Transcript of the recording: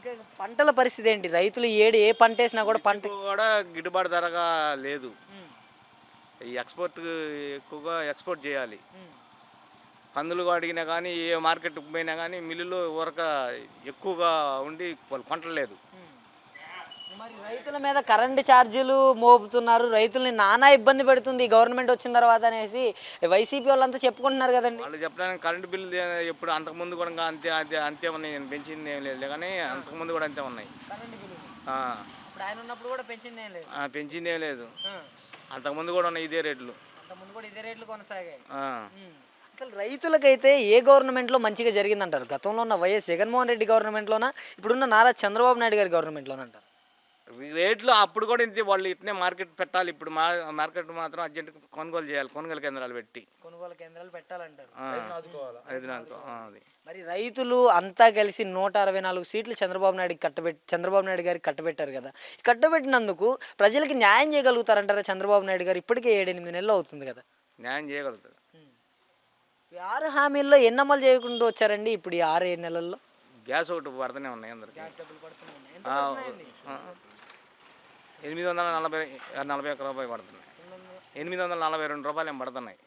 ఇంకా పంటల పరిస్థితి ఏంటి? రైతులు ఏ పంట వేసినా కూడా పంట కూడా గిట్టుబాటు ధరగా లేదు. హ్మ్. ఈ ఎక్స్‌పోర్ట్ ఎక్కువగా ఎక్స్‌పోర్ట్ చేయాలి. హ్మ్. కందులు అడిగినా కానీ, ఏ మార్కెట్‌కి పోయినా కానీ మిల్లులు ఎక్కువగా ఉండి వాళ్ళు కొంటలేదు. హ్మ్. మరి రైతుల మీద కరెంటు ఛార్జీలు మోపుతున్నారు. రైతుల్ని నానా ఇబ్బంది పెడుతుంది ఈ గవర్నమెంట్ వచ్చిన తర్వాత అనేసి వైసీపీ వాళ్ళంతా చెప్పుకుంటున్నారు గదండీ! వాళ్ళు చెప్పడానికి కరెంట్ బిల్లు ఎప్పుడు అంతకుముందు కూడా ఇంకా అంతే ఉన్నాయి. నేను పెంచింది ఏం లేదులే కానీ ఆ! అంతకుముందు కూడా అంతే ఉన్నాయి. కరెంటు బిల్లులు. ఆ! అప్పుడు ఆయన ఉన్నప్పుడు కూడా పెంచిందేం లేదు. పెంచిందేం లేదు. ఆ! అంతకుముందు కూడా ఉన్నాయి ఇదే రేట్లు. అంతకుముందు కూడా ఇదే రేట్లు కొనసాగాయి. ఆ! హ్మ్. అసలు రైతులకైతే ఏ గవర్నమెంట్‌లో మంచిగా జరిగిందంటారు? గతంలో ఉన్న వైఎస్ జగన్మోహన్ రెడ్డి గవర్నమెంట్‌లోనా? ఇప్పుడున్న నారా చంద్రబాబు నాయుడు గారి గవర్నమెంట్‌లోనంటారా? రేట్లు అప్పుడు కూడా ఇంతే. వాళ్ళు ఇట్నే మార్కెట్ పెట్టాలి. ఇప్పుడు మార్కెట్ మాత్రం అర్జెంట్‌గా కొనుగోలు చేయాలి. కొనుగోలు కేంద్రాలు పెట్టి. కొనుగోలు కేంద్రాలు పెట్టాలంటారు. ఆ! రైతులను ఆదుకోవాలా? రైతులను అది. మరి రైతులు అంతా కలిసి 164 సీట్లు చంద్రబాబు నాయుడు గారికి కట్టబెట్టారు గదా! ఈ కట్టబెట్టినందుకు ప్రజలకి న్యాయం చేయగలుగుతారంటారా చంద్రబాబు నాయుడు గారు? ఇప్పటికే 7, 8 నెలలు అవుతుంది గదా! న్యాయం చేయగలుగుతాడు. హ్మ్. ఈ 6 హామీల్లో ఎన్ని అమలు చేయకుండా వచ్చారండి ఇప్పుడు ఈ 6, 7 నెలల్లో? గ్యాస్ ఒకటి పడుతూనే ఉన్నాయి అందరికి. గ్యాస్ డబ్బులు పడుతూనే ఉన్నాయి. ఎంత ఆ! పడుతున్నాయండి? ఆ! 840 41 రూపాయి పడుతున్నాయి. 842 రూపాయలు ఏమో పడుతున్నాయి.